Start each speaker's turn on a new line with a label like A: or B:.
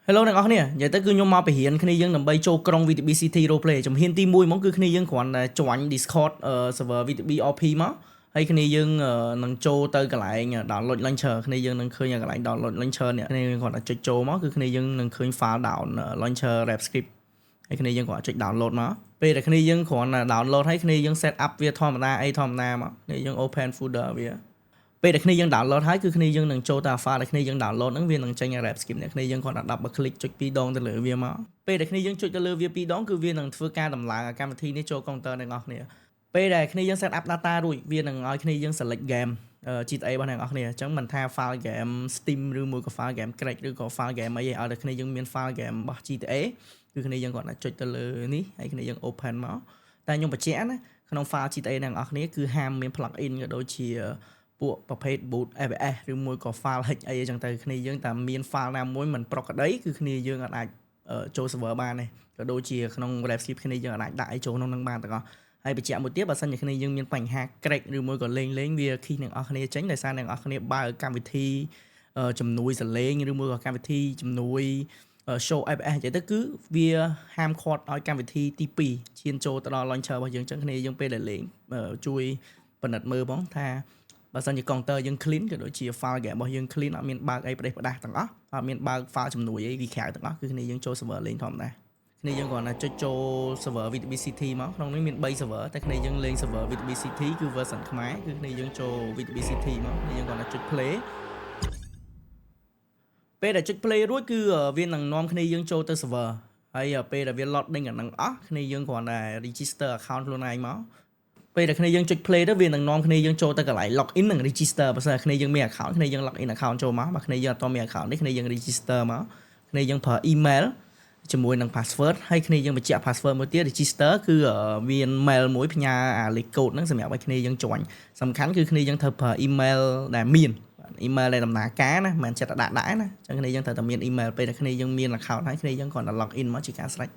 A: Hello អ្នកនរគ្នានិយាយទៅគឺខ្ញុំមកបរិញ្ញាគ្នាយើងដើម្បីចូលក្រុង VTB City Roleplay ជំហានទី1មកគឺគ្នាយើងគ្រាន់តែ join Discord server VTB RP មកហើយគ្នាយើងនឹងចូលទៅកន្លែង download launcher គ្នាយើងនឹងឃើញកន្លែង download launcher នេះគ្នាយើងគ្រាន់តែចុចចូលមកគឺគ្នាយើងនឹងឃើញ file down launcher RapScript ហើយគ្នាយើងគ្រាន់តែចុច download មកពេលដែលគ្នាយើងគ្រាន់តែ download ហើយគ្នាយើង set up វាធម្មតាធម្មតាមកគ្នាយើង open folder វាពេលដែលគ្នាយើង download ហើយគឺគ្នាយើងនឹងចូលទៅ file ដែលគ្នាយើង download ហ្នឹងវានឹងចេញ RapScript នេះគ្នាយើងគ្រាន់តែ double click ចុច2ដងទៅលើវាមកពេលដែលគ្នាយើងចុចទៅលើវា2ដងគឺវានឹងធ្វើការដំឡើងកម្មវិធីនេះចូល counter ទាំងអស់គ្នាពេលដែលគ្នាយើង set up data រួចវានឹងឲ្យគ្នាយើង select game GTA របស់អ្នកនរគ្នាអញ្ចឹងមិនថា file game Steam ឬមួយក៏ file game Crack ឬក៏ file game អីឲ្យតែគ្នាយើងមាន file game របស់ GTA គឺគ្នាយើងគ្រាន់តែចុចទៅលើនេះហើយគ្នាយើង open មកតែខ្ញុំបញ្ជាក់ណាក្នុង file GTA អ្នកនរគ្នាគឺហាមមាន plug in ក៏ដូចជាពួកប្រភេទ boot FPS ឬមួយក៏ file hack អីចឹងទៅគ្នាយើងតែមាន file ណាមួយមិនប្រក្រតីគឺគ្នាយើងអាចចូល server បានទេក៏ដូចជាក្នុង RapScript គ្នាយើងអាចដាក់អីចូលក្នុងនឹងបានទាំងអស់ហើយបញ្ជាក់មួយទៀតបើសិនជាគ្នាយើងមានបញ្ហា crack ឬមួយក៏លេងវា key អ្នកនរគ្នាចេញដោយសារអ្នកនរគ្នាបើកកម្មវិធីជំនួយសលេងឬមួយក៏កម្មវិធីជំនួយ show FPS អញ្ចឹងទៅគឺវាហាមឃាត់ឲ្យកម្មវិធីទី2ឈានចូលទៅដល់ launcher របស់យើងអញ្ចឹងគ្នាយើងពេលដែលលេងជួយពិនិត្យមើលផងថាបើសិនជា counter យើង clean ក៏ដូចជា file game របស់យើង clean អត់មានបើកអីប្រទេសផ្ដាស់ទាំងអស់អត់មានបើក file ជំនួយអីវាក្រៅទាំងអស់គឺគ្នាយើងចូល server លេងធម្មតាគ្នាយើងគ្រាន់តែចុចចូល server VTB City មកក្នុងនេះមាន3 server តែគ្នាយើងលេង server VTB City គឺ version ខ្មែរគឺគ្នាយើងចូល VTB City មកគ្នាយើងគ្រាន់តែចុច play ពេលដែលចុច play រួចគឺវានឹងនាំគ្នាយើងចូលទៅ server ហើយពេលដែលវា loading អានឹងអស់គ្នាយើងគ្រាន់តែ register account ខ្លួនឯងមកពេលដែលគ្នាយើងចុច play ទៅវានឹងនាំគ្នាយើងចូលទៅកន្លែង login និង register បើសិនគ្នាយើងមាន account គ្នាយើង login account ចូលមកបើគ្នាយើងអត់មាន account នេះគ្នាយើង register មកគ្នាយើងប្រើ email ជាមួយនឹង password ហើយគ្នាយើងបញ្ជាក់ password មួយទៀត register គឺមាន mail មួយផ្ញើអាលេខកូដហ្នឹងសម្រាប់ឲ្យគ្នាយើង join សំខាន់គឺគ្នាយើងត្រូវប្រើ email ដែលមាន email ដែលដំណើរការណាមិនចិត្តដាក់ណាអញ្ចឹងគ្នាយើងត្រូវតែមាន email ពេលដែលគ្នាយើងមាន account ហើយគ្នាយើងគ្រាន់តែ login មកជាការស្រេច